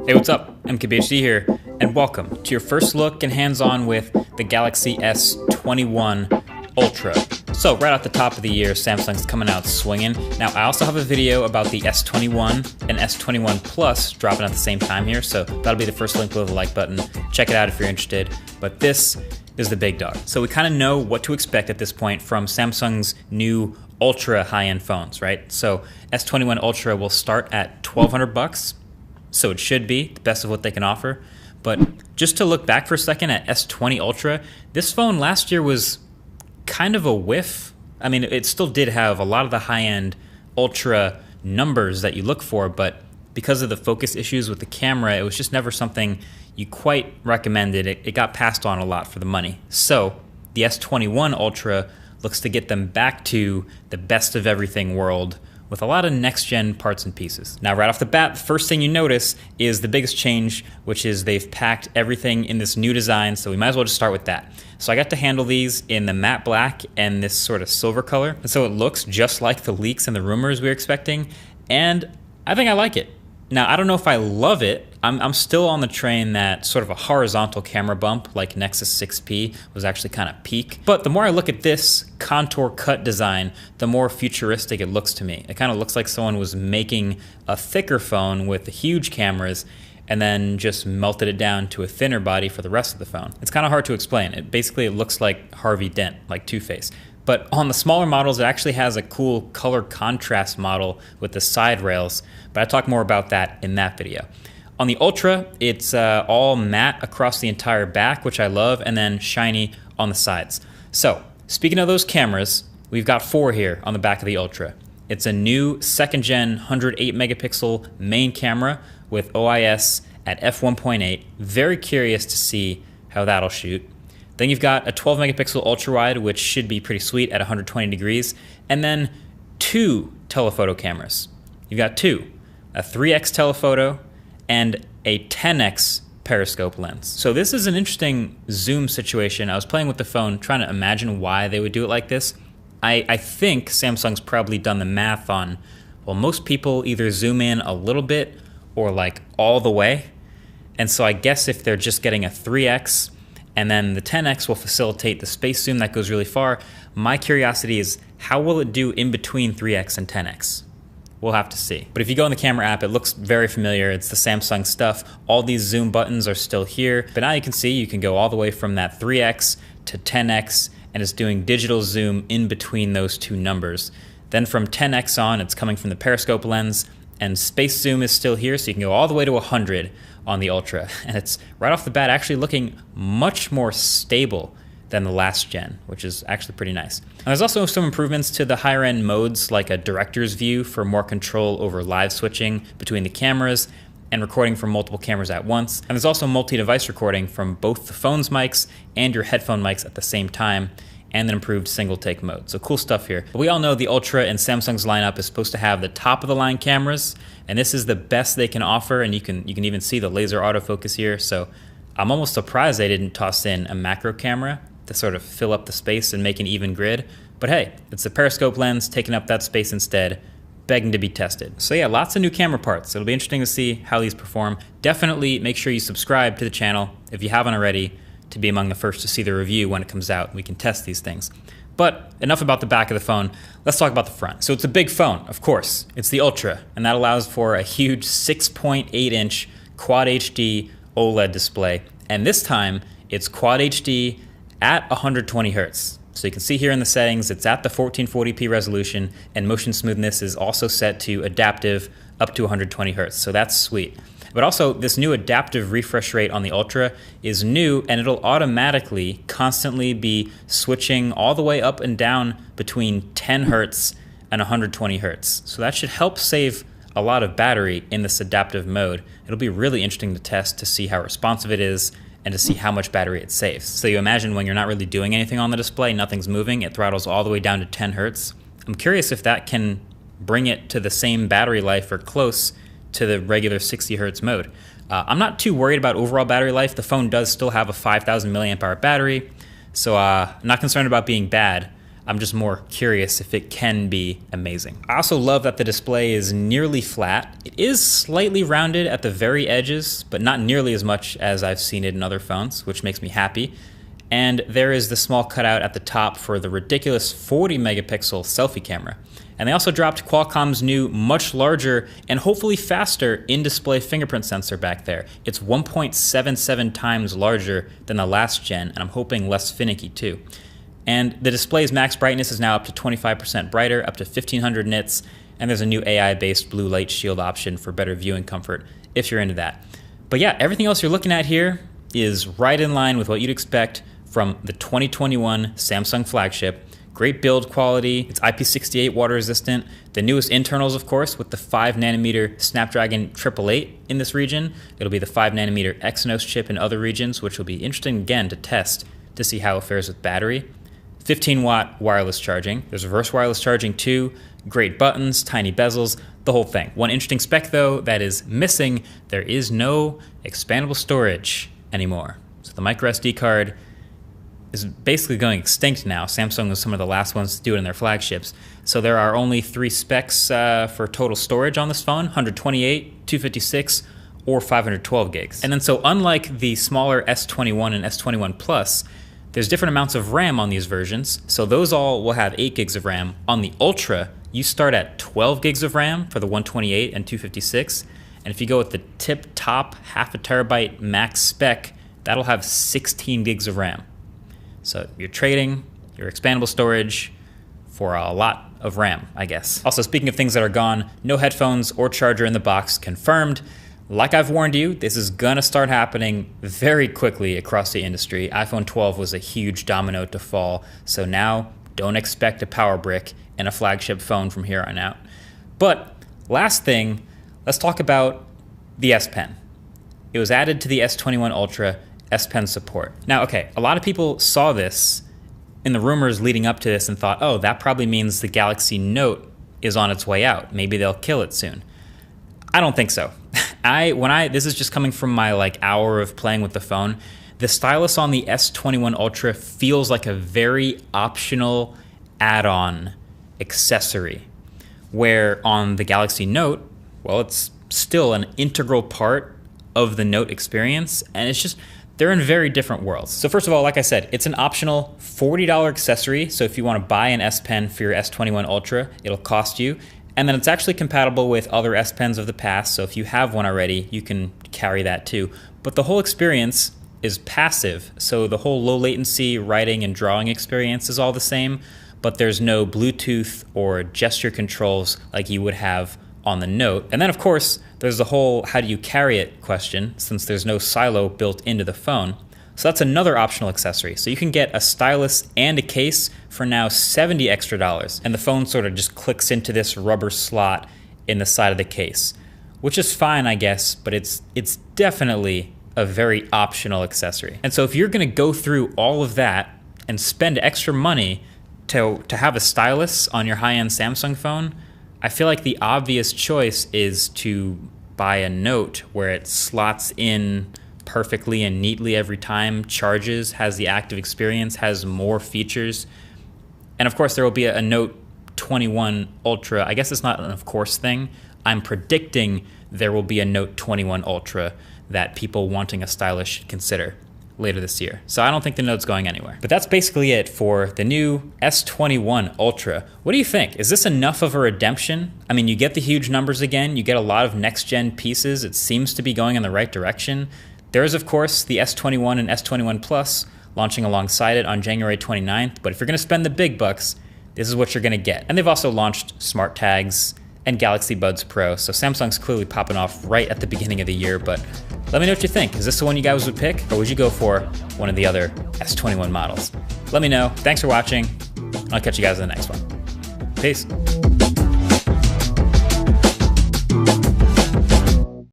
Hey, what's up? MKBHD here, and welcome to your first look and hands-on with the Galaxy S21 Ultra. So right off the top of the year, Samsung's coming out swinging. Now, I also have a video about the S21 and S21 Plus dropping at the same time here, so that'll be the first link below the like button. Check it out if you're interested. But this is the big dog. So we kind of know what to expect at this point from Samsung's new ultra high-end phones, right? So S21 Ultra will start at $1,200. So it should be the best of what they can offer. But just to look back for a second at S20 Ultra, this phone last year was kind of a whiff. I mean, it still did have a lot of the high-end Ultra numbers that you look for, but because of the focus issues with the camera, it was just never something you quite recommended. It got passed on a lot for the money. So the S21 Ultra looks to get them back to the best of everything world with a lot of next-gen parts and pieces. Now, right off the bat, the first thing you notice is the biggest change, which is they've packed everything in this new design, so we might as well just start with that. So I got to handle these in the matte black and this sort of silver color, and so it looks just like the leaks and the rumors we were expecting, and I think I like it. Now, I don't know if I love it. I'm still on the train that sort of a horizontal camera bump like Nexus 6P was actually kind of peak. But the more I look at this contour cut design, the more futuristic it looks to me. It kind of looks like someone was making a thicker phone with huge cameras and then just melted it down to a thinner body for the rest of the phone. It's kind of hard to explain. It looks like Harvey Dent, like Two-Face. But on the smaller models, it actually has a cool color contrast model with the side rails, but I talk more about that in that video. On the Ultra, it's all matte across the entire back, which I love, and then shiny on the sides. So, speaking of those cameras, we've got 4 here on the back of the Ultra. It's a new second-gen 108 megapixel main camera with OIS at f1.8. Very curious to see how that'll shoot. Then you've got a 12 megapixel ultra wide, which should be pretty sweet at 120 degrees. And then 2 telephoto cameras. You've got 2, a 3x telephoto and a 10x periscope lens. So this is an interesting zoom situation. I was playing with the phone, trying to imagine why they would do it like this. I think Samsung's probably done the math on, well, most people either zoom in a little bit or like all the way. And so I guess if they're just getting a 3x, and then the 10x will facilitate the space zoom that goes really far. My curiosity is, how will it do in between 3x and 10x? We'll have to see. But if you go in the camera app, it looks very familiar. It's the Samsung stuff. All these zoom buttons are still here. But now you can see you can go all the way from that 3x to 10x, and it's doing digital zoom in between those 2 numbers. Then from 10x on, it's coming from the periscope lens, and space zoom is still here, so you can go all the way to 100 on the Ultra. And it's right off the bat actually looking much more stable than the last gen, which is actually pretty nice. And there's also some improvements to the higher end modes, like a director's view for more control over live switching between the cameras and recording from multiple cameras at once. And there's also multi-device recording from both the phone's mics and your headphone mics at the same time, and an improved single take mode. So cool stuff here. But we all know the Ultra in Samsung's lineup is supposed to have the top of the line cameras, and this is the best they can offer, and you can even see the laser autofocus here. So I'm almost surprised they didn't toss in a macro camera to sort of fill up the space and make an even grid. But hey, it's a periscope lens taking up that space instead, begging to be tested. So yeah, lots of new camera parts. It'll be interesting to see how these perform. Definitely make sure you subscribe to the channel if you haven't already, to be among the first to see the review when it comes out. We can test these things. But enough about the back of the phone. Let's talk about the front. So it's a big phone, of course. It's the Ultra, and that allows for a huge 6.8-inch Quad HD OLED display. And this time, it's Quad HD at 120 Hertz. So you can see here in the settings, it's at the 1440p resolution, and motion smoothness is also set to adaptive up to 120 Hertz. So that's sweet. But also, this new adaptive refresh rate on the Ultra is new, and it'll automatically constantly be switching all the way up and down between 10 Hertz and 120 Hertz. So that should help save a lot of battery in this adaptive mode. It'll be really interesting to test to see how responsive it is and to see how much battery it saves. So you imagine when you're not really doing anything on the display, nothing's moving, it throttles all the way down to 10 Hertz. I'm curious if that can bring it to the same battery life or close to the regular 60 Hertz mode. I'm not too worried about overall battery life. The phone does still have a 5,000 milliamp hour battery, so I'm not concerned about being bad. I'm just more curious if it can be amazing. I also love that the display is nearly flat. It is slightly rounded at the very edges, but not nearly as much as I've seen it in other phones, which makes me happy. And there is the small cutout at the top for the ridiculous 40 megapixel selfie camera. And they also dropped Qualcomm's new, much larger and hopefully faster in-display fingerprint sensor back there. It's 1.77 times larger than the last gen, and I'm hoping less finicky too. And the display's max brightness is now up to 25% brighter, up to 1500 nits, and there's a new AI-based blue light shield option for better viewing comfort if you're into that. But yeah, everything else you're looking at here is right in line with what you'd expect from the 2021 Samsung flagship. Great build quality, it's IP68 water resistant. The newest internals, of course, with the 5nm Snapdragon 888 in this region. It'll be the 5nm Exynos chip in other regions, which will be interesting again to test to see how it fares with battery. 15-watt wireless charging. There's reverse wireless charging too. Great buttons, tiny bezels, the whole thing. One interesting spec though that is missing, there is no expandable storage anymore. So the micro SD card is basically going extinct now. Samsung was some of the last ones to do it in their flagships. So there are only 3 specs for total storage on this phone, 128, 256, or 512 gigs. And then so unlike the smaller S21 and S21 Plus, there's different amounts of RAM on these versions. So those all will have 8 gigs of RAM. On the Ultra, you start at 12 gigs of RAM for the 128 and 256. And if you go with the tip top 0.5 terabyte max spec, that'll have 16 gigs of RAM. So you're trading your expandable storage for a lot of RAM, I guess. Also, speaking of things that are gone, no headphones or charger in the box confirmed. Like I've warned you, this is gonna start happening very quickly across the industry. iPhone 12 was a huge domino to fall, so now don't expect a power brick in a flagship phone from here on out. But last thing, let's talk about the S Pen. It was added to the S21 Ultra S Pen support. Now, okay, a lot of people saw this in the rumors leading up to this and thought, oh, that probably means the Galaxy Note is on its way out. Maybe they'll kill it soon. I don't think so. This is just coming from my hour of playing with the phone. The stylus on the S21 Ultra feels like a very optional add-on accessory, where on the Galaxy Note, well, it's still an integral part of the Note experience, and it's just, they're in very different worlds. So first of all, like I said, it's an optional $40 accessory. So if you want to buy an S Pen for your S21 Ultra, it'll cost you. And then it's actually compatible with other S Pens of the past. So if you have one already, you can carry that too. But the whole experience is passive. So the whole low latency writing and drawing experience is all the same, but there's no Bluetooth or gesture controls like you would have on the Note. And then of course, there's the whole how do you carry it question, since there's no silo built into the phone. So that's another optional accessory. So you can get a stylus and a case for now $70 extra. And the phone sort of just clicks into this rubber slot in the side of the case, which is fine, I guess, but it's definitely a very optional accessory. And so if you're gonna go through all of that and spend extra money to have a stylus on your high-end Samsung phone, I feel like the obvious choice is to buy a Note where it slots in perfectly and neatly every time, charges, has the active experience, has more features. And of course there will be a Note 21 Ultra. I guess it's not an of course thing. I'm predicting there will be a Note 21 Ultra that people wanting a stylus should consider later this year. So I don't think the Note's going anywhere. But that's basically it for the new S21 Ultra. What do you think? Is this enough of a redemption? I mean, you get the huge numbers again, you get a lot of next-gen pieces, it seems to be going in the right direction. There is, of course, the S21 and S21 Plus launching alongside it on January 29th, but if you're gonna spend the big bucks, this is what you're gonna get. And they've also launched smart tags and Galaxy Buds Pro, so Samsung's clearly popping off right at the beginning of the year, but let me know what you think. Is this the one you guys would pick, or would you go for one of the other S21 models? Let me know. Thanks for watching. I'll catch you guys in the next one. Peace.